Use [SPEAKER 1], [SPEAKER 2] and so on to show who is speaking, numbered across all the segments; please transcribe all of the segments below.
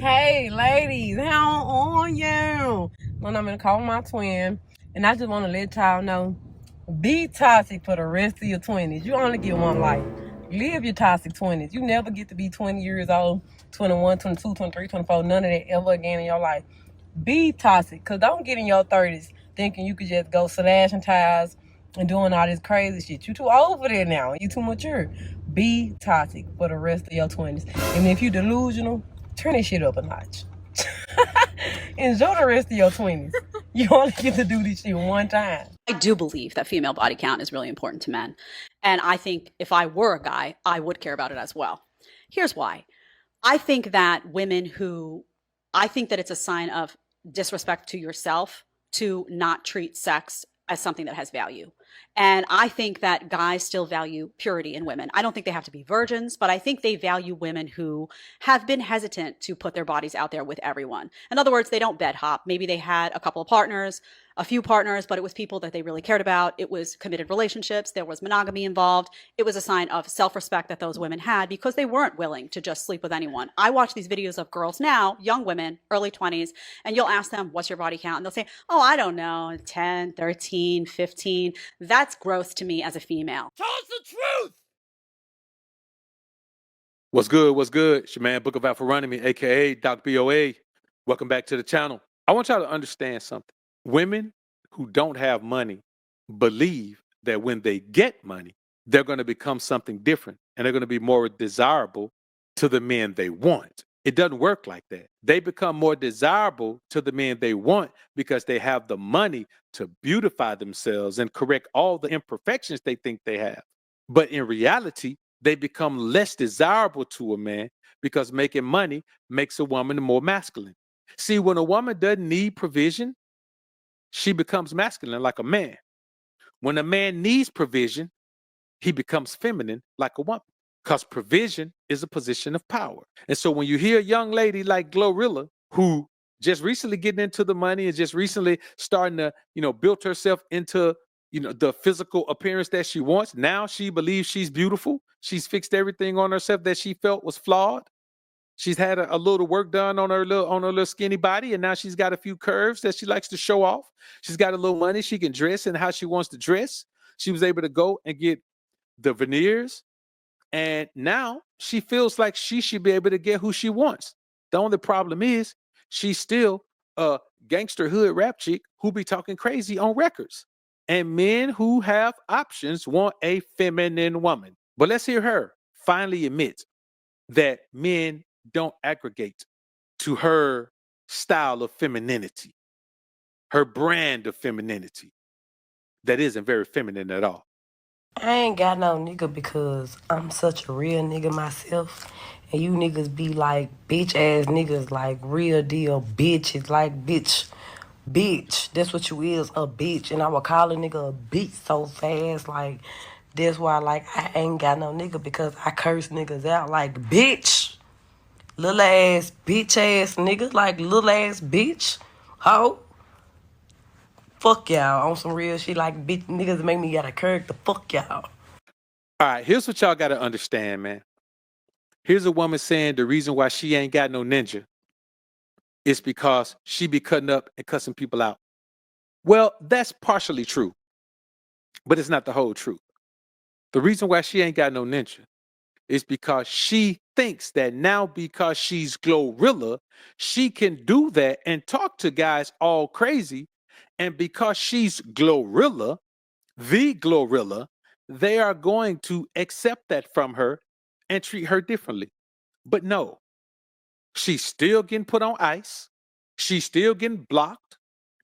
[SPEAKER 1] Hey, ladies, how are you? When I'm gonna call my twin, and I just want to let y'all know, be toxic for the rest of your 20s. You only get one life. Live your toxic 20s. You never get to be 20 years old, 21, 22, 23, 24, none of that ever again in your life. Be toxic, because don't get in your 30s thinking you could just go slashing tires and doing all this crazy shit. You too old for that now. You too mature. Be toxic for the rest of your 20s. And if you delusional, turn that shit up a notch. Enjoy the rest of your 20s. You only get to do this shit one time.
[SPEAKER 2] I do believe that female body count is really important to men. And I think if I were a guy, I would care about it as well. Here's why. I think that I think that it's a sign of disrespect to yourself to not treat sex as something that has value. And I think that guys still value purity in women. I don't think they have to be virgins, but I think they value women who have been hesitant to put their bodies out there with everyone. In other words, they don't bed hop. Maybe they had a couple of partners, a few partners, but it was people that they really cared about. It was committed relationships. There was monogamy involved. It was a sign of self-respect that those women had because they weren't willing to just sleep with anyone. I watch these videos of girls now, young women, early 20s, and you'll ask them, what's your body count? And they'll say, oh, I don't know, 10, 13, 15. That's gross to me as a female.
[SPEAKER 3] Tell us the truth!
[SPEAKER 4] What's good? What's good? It's your man, Book of AlphaRonomy, aka Doc BOA. Welcome back to the channel. I want y'all to understand something. Women who don't have money believe that when they get money, they're going to become something different and they're going to be more desirable to the men they want. It doesn't work like that. They become more desirable to the men they want because they have the money to beautify themselves and correct all the imperfections they think they have. But in reality, they become less desirable to a man because making money makes a woman more masculine. See, when a woman doesn't need provision, she becomes masculine like a man. When a man needs provision, he becomes feminine like a woman because provision is a position of power. And so when you hear a young lady like GLORILLA, who just recently getting into the money and just recently starting to, build herself into, the physical appearance that she wants. Now she believes she's beautiful. She's fixed everything on herself that she felt was flawed. She's had a little work done on her little skinny body, and now she's got a few curves that she likes to show off. She's got a little money. She can dress in how she wants to dress. She was able to go and get the veneers, and now she feels like she should be able to get who she wants. The only problem is she's still a gangster hood rap chick who be talking crazy on records. And men who have options want a feminine woman. But let's hear her finally admit that men don't aggregate to her style of femininity, her brand of femininity that isn't very feminine at all.
[SPEAKER 1] I ain't got no nigga because I'm such a real nigga myself. And you niggas be like bitch ass niggas, like real deal bitches, like bitch. That's what you is, a bitch. And I would call a nigga a bitch so fast, like that's why like I ain't got no nigga because I curse niggas out like bitch. Little ass bitch ass nigga, like little ass bitch. Ho. Fuck y'all on some real shit like bitch niggas make me got a character. Fuck y'all.
[SPEAKER 4] All right, here's what y'all got to understand, man. Here's a woman saying the reason why she ain't got no ninja is because she be cutting up and cussing people out. Well, that's partially true, but it's not the whole truth. The reason why she ain't got no ninja is because she thinks that now because she's GLORILLA, she can do that and talk to guys all crazy. And because she's GLORILLA, the GLORILLA, they are going to accept that from her and treat her differently. But no, she's still getting put on ice. She's still getting blocked.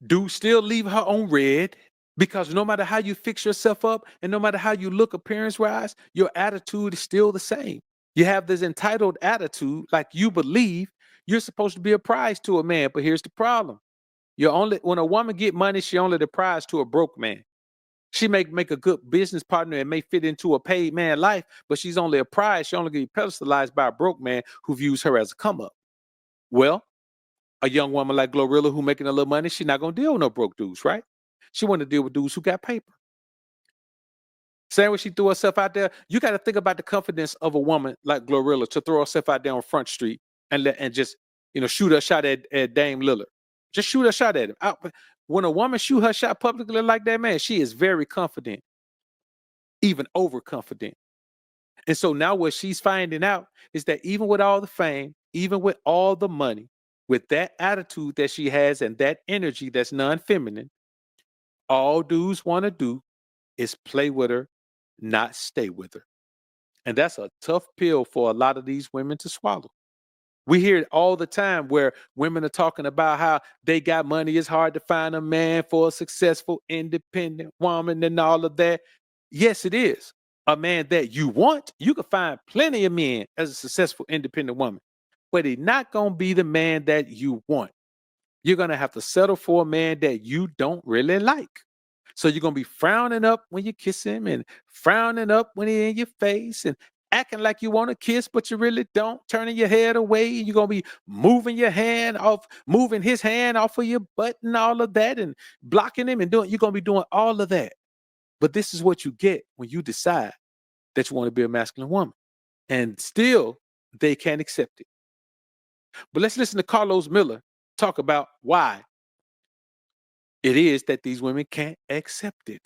[SPEAKER 4] Dudes still leave her on red because no matter how you fix yourself up and no matter how you look appearance-wise, your attitude is still the same. You have this entitled attitude like you believe you're supposed to be a prize to a man. But here's the problem. When a woman get money, she only the prize to a broke man. She may make a good business partner and may fit into a paid man life, but she's only a prize. She only get pedestalized by a broke man who views her as a come up. Well, a young woman like GLORILLA who making a little money, she's not gonna deal with no broke dudes, right? She want to deal with dudes who got paper. Same way she threw herself out there. You got to think about the confidence of a woman like GLORILLA to throw herself out there on Front Street and just shoot her shot at Dame Lillard. Just shoot her shot at him. When a woman shoot her shot publicly like that, man, she is very confident, even overconfident. And so now what she's finding out is that even with all the fame, even with all the money, with that attitude that she has and that energy that's non-feminine, all dudes want to do is play with her, not stay with her. And that's a tough pill for a lot of these women to swallow. We hear it all the time where women are talking about how they got money. It's hard to find a man for a successful, independent woman and all of that. Yes, it is. A man that you want, you can find plenty of men as a successful, independent woman, but he's not going to be the man that you want. You're going to have to settle for a man that you don't really like. So you're going to be frowning up when you kiss him and frowning up when he's in your face and acting like you want to kiss, but you really don't, turning your head away. You're going to be moving your hand off, moving his hand off of your butt and all of that and blocking him and you're going to be doing all of that. But this is what you get when you decide that you want to be a masculine woman. And still, they can't accept it. But let's listen to Carlos Miller talk about why it is that these women can't accept it.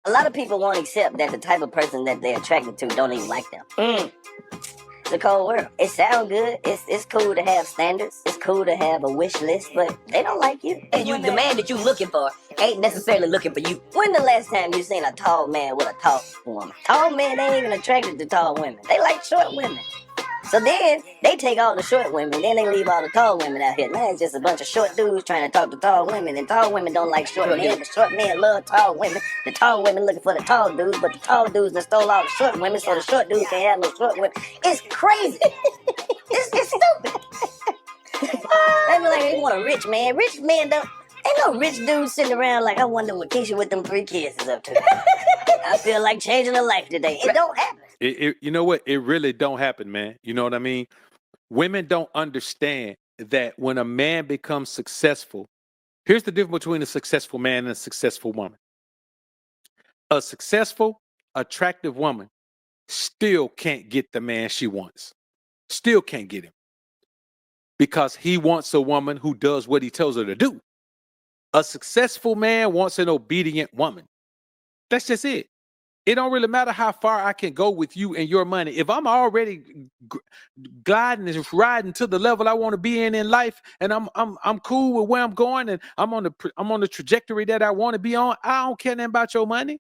[SPEAKER 3] A lot of people won't accept that the type of person that they're attracted to don't even like them. It's a cold world. It sounds good. It's cool to have standards. It's cool to have a wish list, but they don't like you. And the man that you looking for ain't necessarily looking for you. When the last time you seen a tall man with a tall woman? Tall men ain't even attracted to tall women. They like short women. So then they take all the short women, then they leave all the tall women out here. Now it's just a bunch of short dudes trying to talk to tall women, and tall women don't like short men. The short men love tall women. The tall women looking for the tall dudes, but the tall dudes that stole all the short women, so the short dudes can't have no short women. It's crazy. It's stupid. They be like, they want a rich man. Rich men don't. Ain't no rich dude sitting around like, I wonder what Keisha with them 3 kids is up to. I feel like changing a life today. It don't happen.
[SPEAKER 4] You know what? It really don't happen, man. You know what I mean? Women don't understand that when a man becomes successful, here's the difference between a successful man and a successful woman. A successful, attractive woman still can't get the man she wants. Still can't get him. Because he wants a woman who does what he tells her to do. A successful man wants an obedient woman. That's just it. It don't really matter how far I can go with you and your money. If I'm already gliding and riding to the level I want to be in life, and I'm cool with where I'm going, and I'm on the trajectory that I want to be on, I don't care nothing about your money.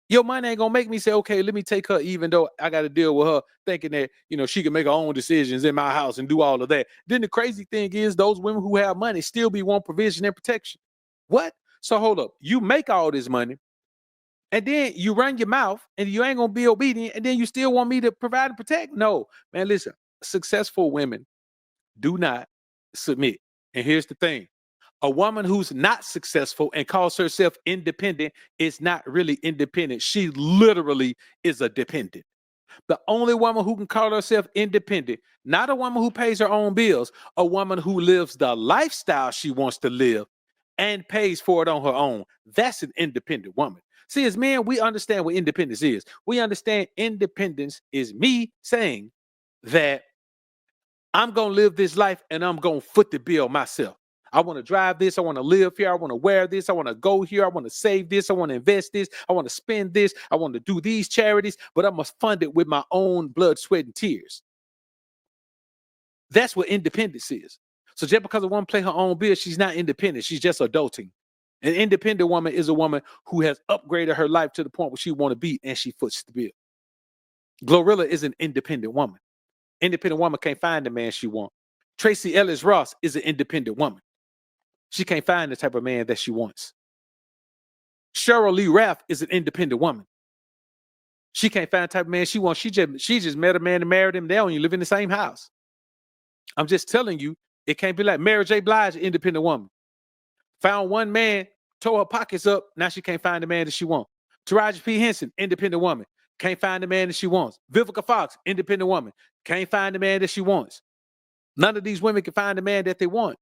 [SPEAKER 4] Your money ain't gonna make me say, okay, let me take her, even though I got to deal with her thinking that she can make her own decisions in my house and do all of that. Then the crazy thing is, those women who have money still be want provision and protection. What? So hold up, you make all this money. And then you run your mouth and you ain't going to be obedient. And then you still want me to provide and protect? No, man, listen, successful women do not submit. And here's the thing. A woman who's not successful and calls herself independent is not really independent. She literally is a dependent. The only woman who can call herself independent, not a woman who pays her own bills, a woman who lives the lifestyle she wants to live and pays for it on her own. That's an independent woman. See, as men, we understand what independence is. We understand independence is me saying that I'm going to live this life and I'm going to foot the bill myself. I want to drive this. I want to live here. I want to wear this. I want to go here. I want to save this. I want to invest this. I want to spend this. I want to do these charities, but I must fund it with my own blood, sweat, and tears. That's what independence is. So just because a woman play her own bill, she's not independent. She's just adulting. An independent woman is a woman who has upgraded her life to the point where she want to be, and she foots the bill. GLORILLA is an independent woman. Independent woman can't find the man she wants. Tracy Ellis Ross is an independent woman. She can't find the type of man that she wants. Cheryl Lee Raff is an independent woman. She can't find the type of man she wants. She just met a man and married him. They don't even live in the same house. I'm just telling you, it can't be like Mary J. Blige, an independent woman. Found one man, tore her pockets up. Now she can't find the man that she wants. Taraji P. Henson, independent woman. Can't find the man that she wants. Vivica Fox, independent woman. Can't find the man that she wants. None of these women can find the man that they want.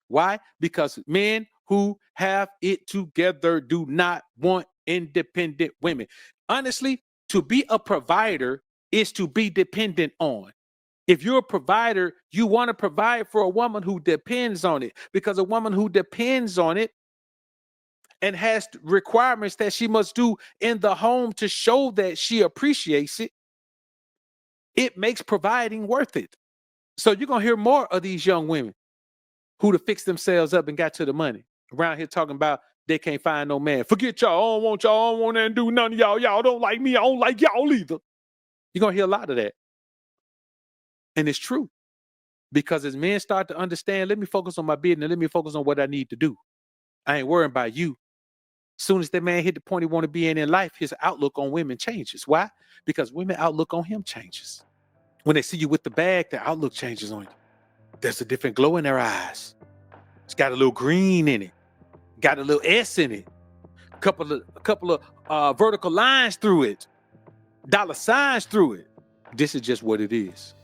[SPEAKER 4] Why? Because men who have it together do not want independent women. Honestly, to be a provider is to be dependent on. If you're a provider, you want to provide for a woman who depends on it, because a woman who depends on it and has requirements that she must do in the home to show that she appreciates it, it makes providing worth it. So you're going to hear more of these young women who to fix themselves up and got to the money around here talking about they can't find no man. Forget y'all. I don't want y'all. I don't want to do none of y'all. Y'all don't like me. I don't like y'all either. You're going to hear a lot of that. And it's true. Because as men start to understand, let me focus on my business. Let me focus on what I need to do. I ain't worrying about you. Soon as that man hit the point he want to be in life, his outlook on women changes. Why? Because women outlook on him changes. When they see you with the bag, their outlook changes on you. There's a different glow in their eyes. It's got a little green in it. Got a little S in it. A couple of vertical lines through it. Dollar signs through it. This is just what it is.